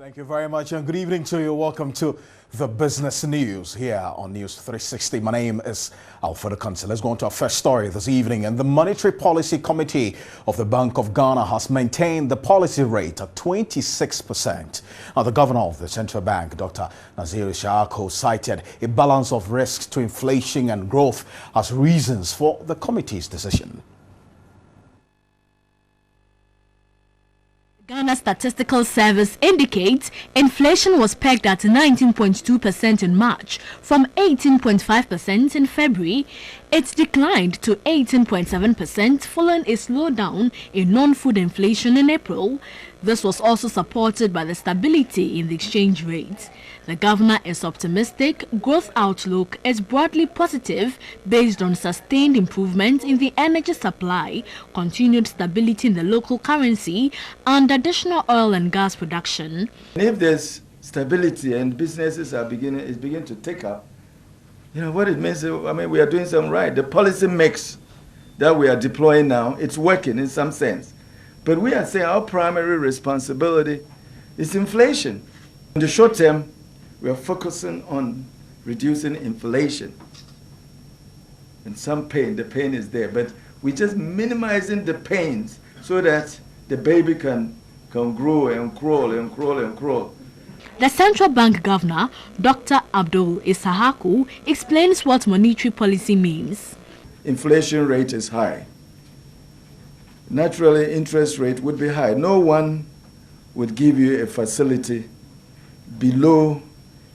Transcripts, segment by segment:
Thank you very much and good evening to you. Welcome to the business news here on News 360. My name is Alfredo Kansi. Let's go on to our first story this evening. And the Monetary Policy Committee of the Bank of Ghana has maintained the policy rate at 26%. Now, the governor of the central bank, Dr. Nazir Shako, cited a balance of risks to inflation and growth as reasons for the committee's decision. Ghana Statistical Service indicates inflation was pegged at 19.2% in March from 18.5% in February. It declined to 18.7% following a slowdown in non-food inflation in April. This was also supported by the stability in the exchange rate. The governor is optimistic. Growth outlook is broadly positive based on sustained improvement in the energy supply, continued stability in the local currency, and additional oil and gas production. If there's stability and businesses are beginning to take up, what it means, we are doing something right. The policy mix that we are deploying now, it's working in some sense. But we are saying our primary responsibility is inflation. In the short term, we are focusing on reducing inflation. And some pain, the pain is there, but we're just minimizing the pains so that the baby can grow and crawl and crawl and crawl. The central bank governor, Dr. Abdul Isahaku, explains what monetary policy means. Inflation rate is high. Naturally, interest rate would be high. No one would give you a facility below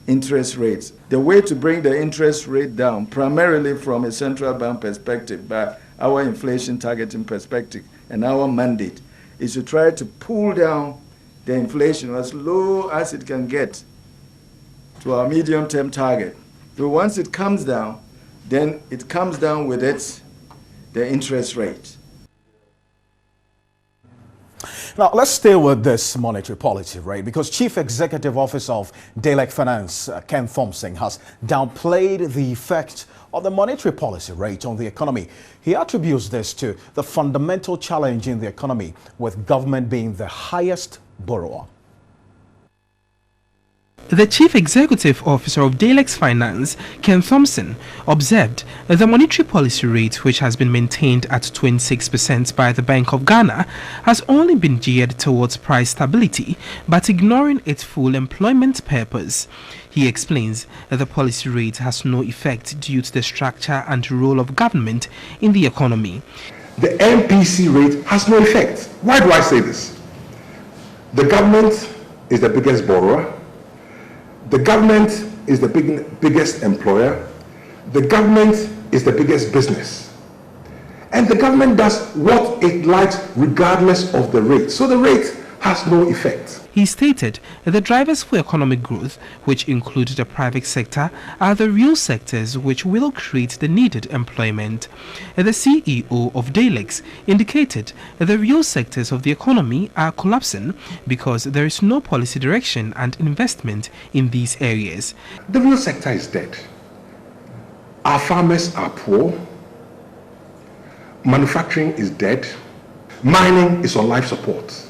interest rates. The way to bring the interest rate down, primarily from a central bank perspective, by our inflation targeting perspective and our mandate, is to try to pull down the inflation as low as it can get to our medium-term target. So once it comes down, then it comes down with the interest rate. Now, let's stay with this monetary policy rate because Chief Executive Officer of Delek Finance, Ken Thompson, has downplayed the effect of the monetary policy rate on the economy. He attributes this to the fundamental challenge in the economy, with government being the highest borrower. The Chief Executive Officer of Delek Finance, Ken Thompson, observed that the monetary policy rate, which has been maintained at 26% by the Bank of Ghana, has only been geared towards price stability, but ignoring its full employment purpose. He explains that the policy rate has no effect due to the structure and role of government in the economy. The MPC rate has no effect. Why do I say this? The government is the biggest borrower. The government is the biggest employer. The government is the biggest business. And the government does what it likes regardless of the rate. So the rate has no effect. He stated that the drivers for economic growth, which include the private sector, are the real sectors which will create the needed employment. The CEO of Delek indicated that the real sectors of the economy are collapsing because there is no policy direction and investment in these areas. The real sector is dead. Our farmers are poor. Manufacturing is dead. Mining is on life support.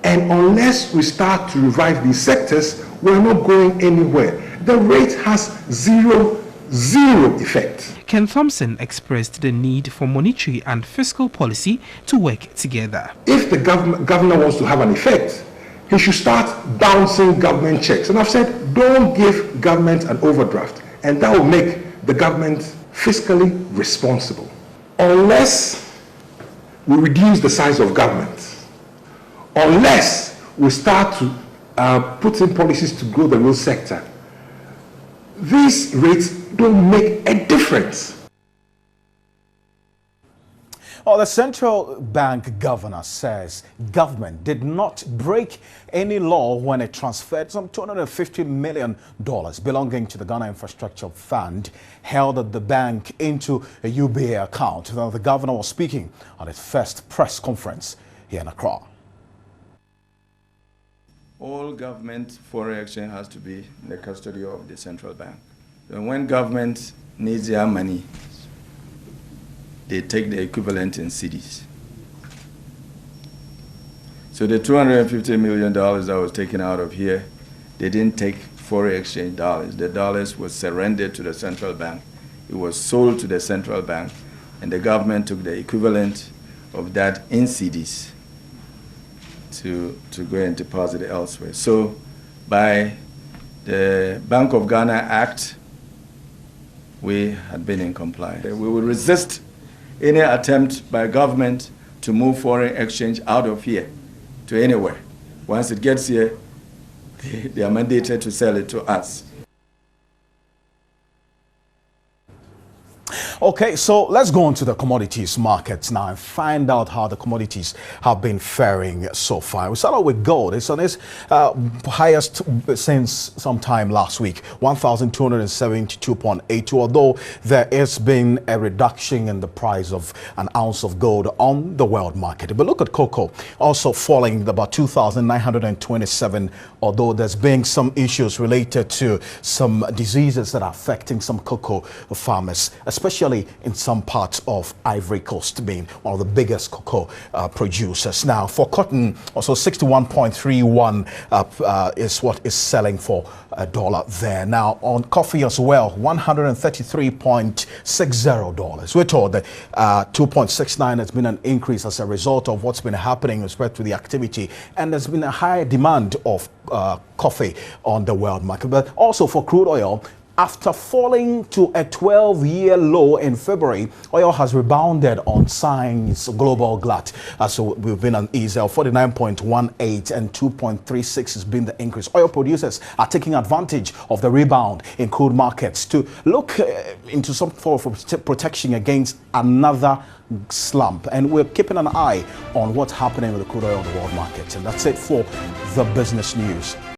And unless we start to revive these sectors, we're not going anywhere. The rate has zero effect. Ken Thompson expressed the need for monetary and fiscal policy to work together. If the governor wants to have an effect, he should start bouncing government checks. And I've said, don't give government an overdraft. And that will make the government fiscally responsible. Unless we reduce the size of government, unless we start to put in policies to grow the real sector, these rates don't make a difference. Well, the central bank governor says government did not break any law when it transferred some $250 million belonging to the Ghana Infrastructure Fund held at the bank into a UBA account. Now, the governor was speaking at his first press conference here in Accra. All government foreign exchange has to be in the custody of the central bank. And when government needs their money, they take the equivalent in cedis. So the $250 million that was taken out of here, they didn't take foreign exchange dollars. The dollars was surrendered to the central bank. It was sold to the central bank, and the government took the equivalent of that in CDs to go and deposit it elsewhere. So by the Bank of Ghana Act, we had been in compliance. We will resist any attempt by government to move foreign exchange out of here to anywhere. Once it gets here, they are mandated to sell it to us. Okay, so let's go on to the commodities markets now and find out how the commodities have been faring so far. We start out with gold. It's on its highest since sometime last week, 1,272.82, although there has been a reduction in the price of an ounce of gold on the world market. But look at cocoa, also falling about 2,927, although there's been some issues related to some diseases that are affecting some cocoa farmers, especially in some parts of Ivory Coast, being one of the biggest cocoa producers. Now, for cotton, also 61.31 is what is selling for $1 there. Now, on coffee as well, $133.60. We're told that 2.69 has been an increase as a result of what's been happening with respect to the activity, and there's been a high demand of coffee on the world market. But also for crude oil, after falling to a 12-year low in February, oil has rebounded on signs global glut. So we've been on easel 49.18 and 2.36 has been the increase. Oil producers are taking advantage of the rebound in crude markets to look into some form of protection against another slump. And we're keeping an eye on what's happening with the crude oil on the world markets. And that's it for the business news.